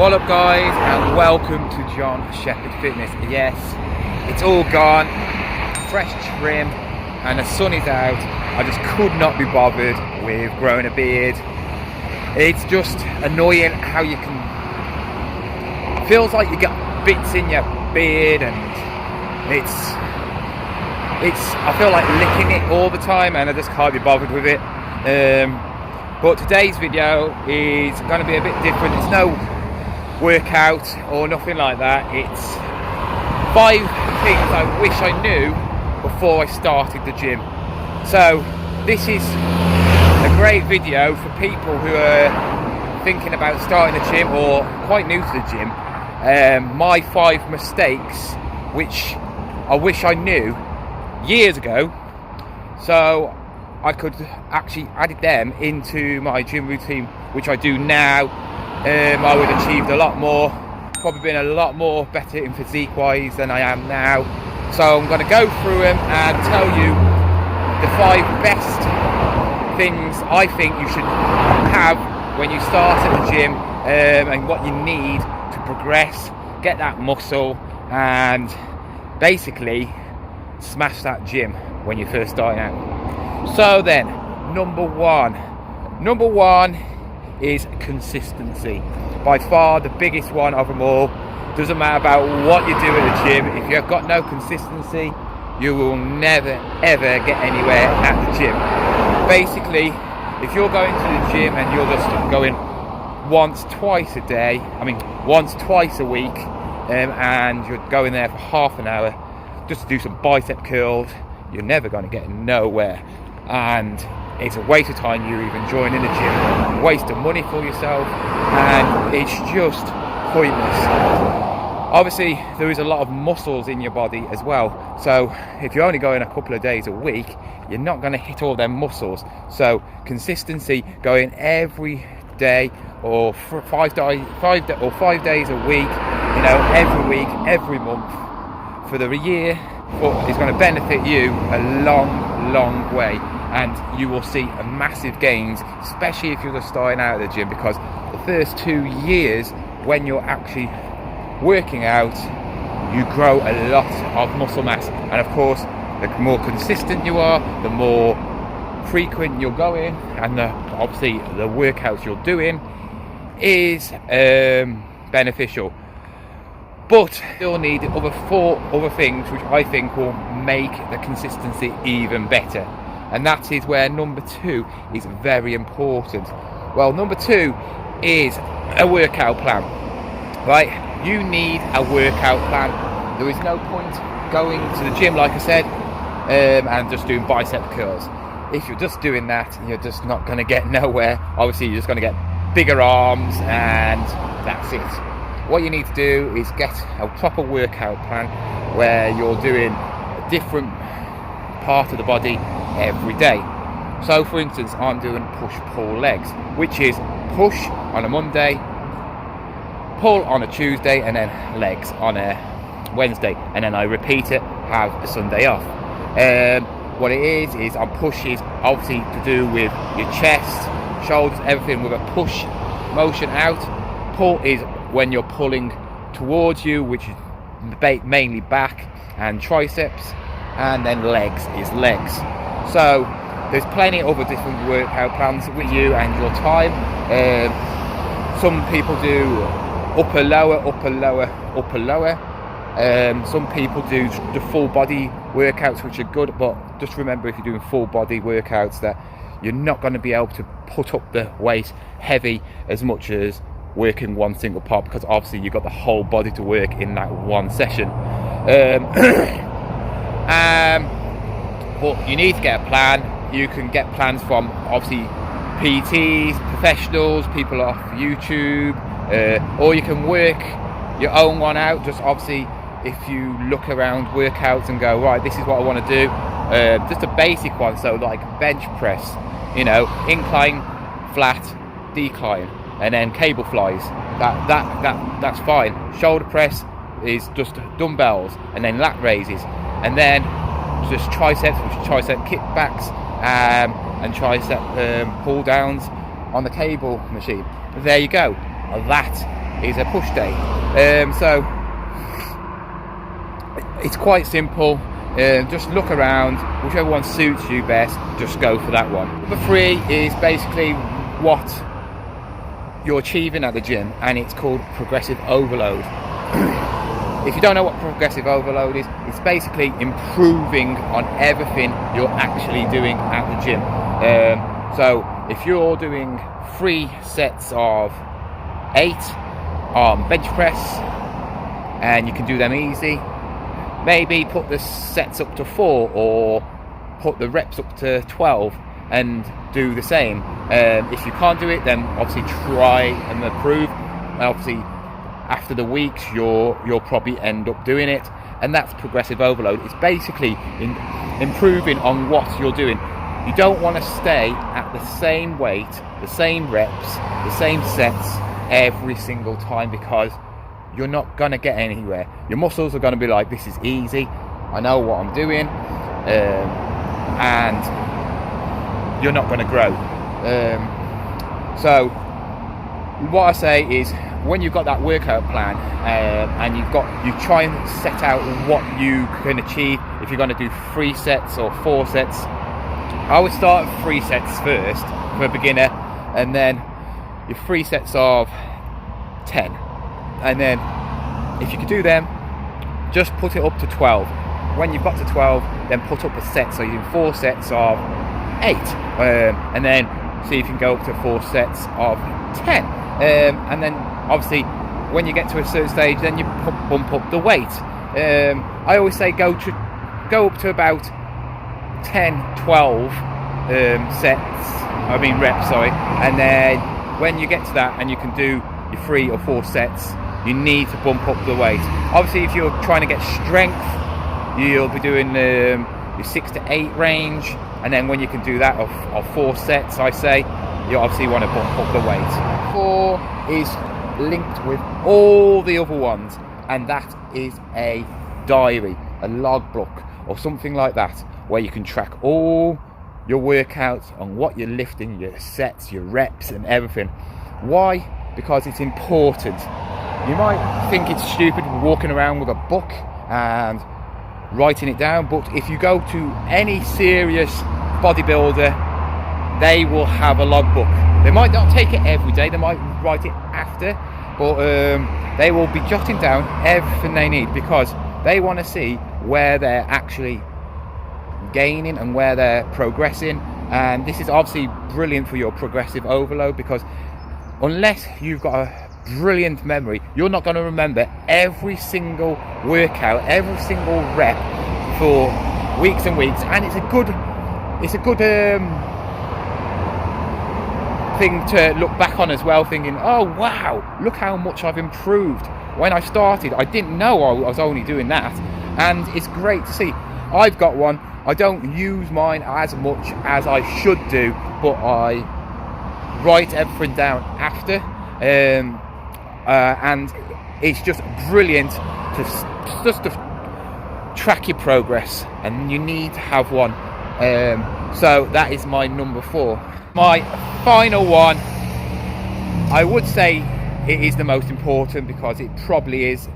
What up guys, and welcome to Sheppard Fitness. Yes, it's all gone, fresh trim, and the sun is out. I just could not be bothered with growing a beard. It's just annoying how you can, feels like you get bits in your beard, and I feel like licking it all the time, and I just can't be bothered with it. But today's video is going to be a bit different. It's no workout or nothing like that. It's 5 things I wish I knew before I started the gym. So this is a great video for people who are thinking about starting the gym or quite new to the gym. My 5 mistakes which I wish I knew years ago, so I could actually add them into my gym routine, which I do now. I would have achieved a lot more, probably been a lot more better in physique wise than I am now. So I'm going to go through them and tell you the 5 best things I think you should have when you start at the gym, and what you need to progress, get that muscle, and basically smash that gym when you're first starting out. So then, number one is consistency. By far the biggest one of them all. Doesn't matter about what you do at the gym, if you've got no consistency, you will never ever get anywhere at the gym. Basically, if you're going to the gym and you're just going once, twice a day, once, twice a week, and you're going there for half an hour just to do some bicep curls, you're never going to get nowhere. And it's a waste of time you even joining the gym, waste of money for yourself, and it's just pointless. Obviously there is a lot of muscles in your body as well, so if you're only going a couple of days a week, you're not going to hit all them muscles. So consistency, going every day or 5 days a week, every week, every month for the year, is going to benefit you a long way, and you will see a massive gains, especially if you're just starting out at the gym, because the first 2 years when you're actually working out, you grow a lot of muscle mass. And of course, the more consistent you are, the more frequent you're going, and obviously the workouts you're doing is beneficial. But you'll need other 4 other things which I think will make the consistency even better. And that is where number 2 is very important. Well, number 2 is a workout plan. Right? You need a workout plan. There is no point going to the gym, like I said, and just doing bicep curls. If you're just doing that, you're just not going to get nowhere. Obviously, you're just going to get bigger arms, and that's it. What you need to do is get a proper workout plan where you're doing a different part of the body every day. So for instance, I'm doing push-pull legs, which is push on a Monday, pull on a Tuesday, and then legs on a Wednesday, and then I repeat it, have a Sunday off. What it is on push is obviously to do with your chest, shoulders, everything with a push motion out. Pull is when you're pulling towards you, which is mainly back and triceps, and then legs is legs. So there's plenty of other different workout plans with you and your time. Some people do upper lower. Some people do the full body workouts, which are good, but just remember, if you're doing full body workouts, that you're not going to be able to put up the weight heavy as much as working one single part, because obviously you've got the whole body to work in that one session. But you need to get a plan. You can get plans from obviously PTs, professionals, people off YouTube, or you can work your own one out. Just obviously, if you look around workouts and go, right, this is what I want to do, just a basic one. So like bench press, incline, flat, decline, and then cable flies. That's fine. Shoulder press is just dumbbells, and then lat raises, and then just triceps, which is tricep kickbacks, and tricep pull downs on the cable machine. There you go. That is a push day. So it's quite simple. Just look around, whichever one suits you best, just go for that one. Number 3 is basically what you're achieving at the gym, and it's called progressive overload. If you don't know what progressive overload is, it's basically improving on everything you're actually doing at the gym. So if you're doing 3 sets of 8 on bench press, and you can do them easy, maybe put the sets up to 4 or put the reps up to 12 and do the same. If you can't do it, then obviously try and improve. Obviously after the weeks you'll probably end up doing it, and that's progressive overload. It's basically improving on what you're doing. You don't want to stay at the same weight, the same reps, the same sets every single time, because you're not going to get anywhere. Your muscles are going to be like, this is easy, I know what I'm doing, and you're not going to grow. So what I say is, when you've got that workout plan, and you try and set out what you can achieve. If you're going to do 3 sets or 4 sets, I would start at 3 sets first for a beginner, and then your 3 sets of 10, and then if you can do them, just put it up to 12. When you've got to 12, then put up a set, so you're in 4 sets of 8, and then see if you can go up to 4 sets of 10, and then obviously when you get to a certain stage, then you bump up the weight. I always say go up to about 10, 12 reps, and then when you get to that and you can do your 3 or 4 sets, you need to bump up the weight. Obviously if you're trying to get strength, you'll be doing your 6 to 8 range, and then when you can do that of 4 sets, I say, you obviously want to bump up the weight. 4 is linked with all the other ones, and that is a diary, a logbook or something like that, where you can track all your workouts and what you're lifting, your sets, your reps and everything. Why? Because it's important. You might think it's stupid walking around with a book and writing it down, but if you go to any serious bodybuilder, they will have a logbook. They might not take it every day, they might write it after, but they will be jotting down everything they need, because they want to see where they're actually gaining and where they're progressing. And this is obviously brilliant for your progressive overload, because unless you've got a brilliant memory, you're not going to remember every single workout, every single rep for weeks and weeks. And it's a good thing to look back on as well, thinking, oh wow, look how much I've improved. When I started, I didn't know I was only doing that, and it's great to see. I've got one. I don't use mine as much as I should do, but I write everything down after, and it's just brilliant to track your progress, and you need to have one. So that is my number 4. My final one, I would say it is the most important, because it probably is,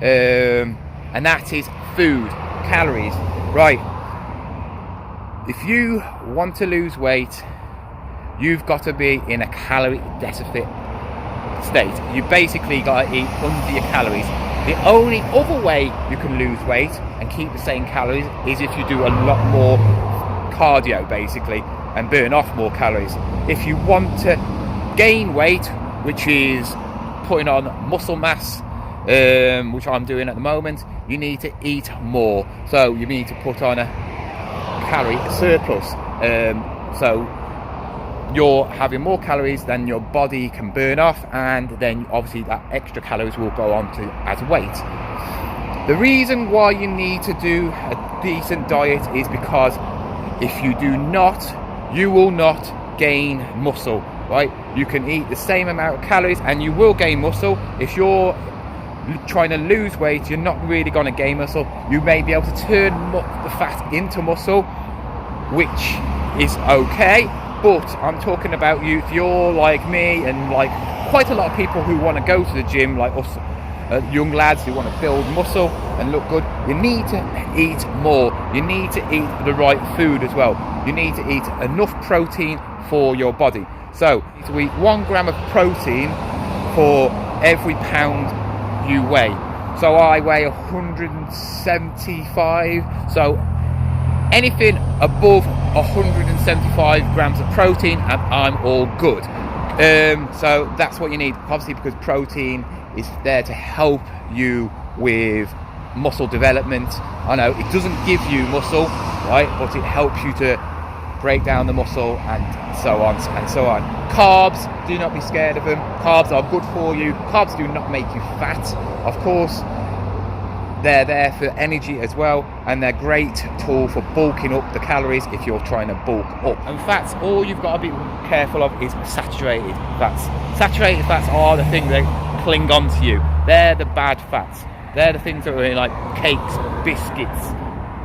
and that is food, calories. Right, if you want to lose weight, you've got to be in a calorie deficit state. You basically got to eat under your calories. The only other way you can lose weight and keep the same calories is if you do a lot more cardio, basically, and burn off more calories. If you want to gain weight, which is putting on muscle mass, which I'm doing at the moment, you need to eat more. So you need to put on a calorie surplus. So you're having more calories than your body can burn off, and then obviously that extra calories will go on to as weight. The reason why you need to do a decent diet is because if you do not, you will not gain muscle, right? You can eat the same amount of calories and you will gain muscle. If you're trying to lose weight, you're not really going to gain muscle. You may be able to turn the fat into muscle, which is okay, But I'm talking about you, if you're like me and like quite a lot of people who want to go to the gym, like us young lads who want to build muscle and look good, you need to eat more. You need to eat the right food as well. You need to eat enough protein for your body. So you need to eat 1 gram of protein for every pound you weigh. So I weigh 175, so anything above 175 grams of protein and I'm all good. So that's what you need, obviously, because protein is there to help you with muscle development. I know it doesn't give you muscle, right, but it helps you to break down the muscle and so on and so on. Carbs, do not be scared of them. Carbs are good for you. Carbs do not make you fat, of course. They're there for energy as well, and they're a great tool for bulking up the calories if you're trying to bulk up. And fats, all you've got to be careful of is saturated fats. Saturated fats are the things that cling on to you. They're the bad fats. They're the things that are in like cakes, biscuits,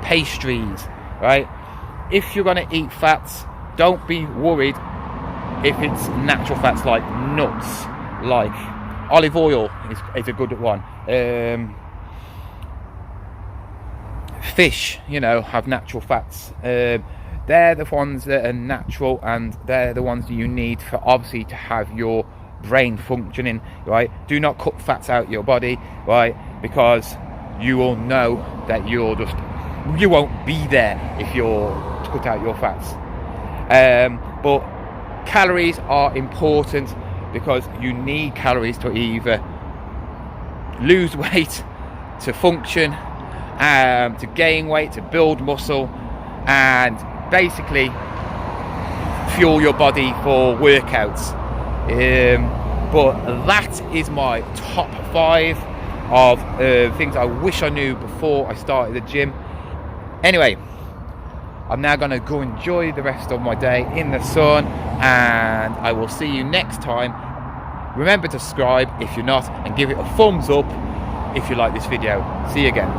pastries, right? If you're going to eat fats, don't be worried if it's natural fats like nuts, like olive oil is a good one. Fish, you know, have natural fats. They're the ones that are natural, and they're the ones that you need for obviously to have your brain functioning, right? Do not cut fats out your body, right? Because you will know that you won't be there if you're to cut out your fats. But calories are important because you need calories to either lose weight, to function, to gain weight, to build muscle, and basically fuel your body for workouts. But that is my top 5 of things I wish I knew before I started the gym. Anyway, I'm now going to go enjoy the rest of my day in the sun, and I will see you next time. Remember to subscribe if you're not, and give it a thumbs up if you like this video. See you again.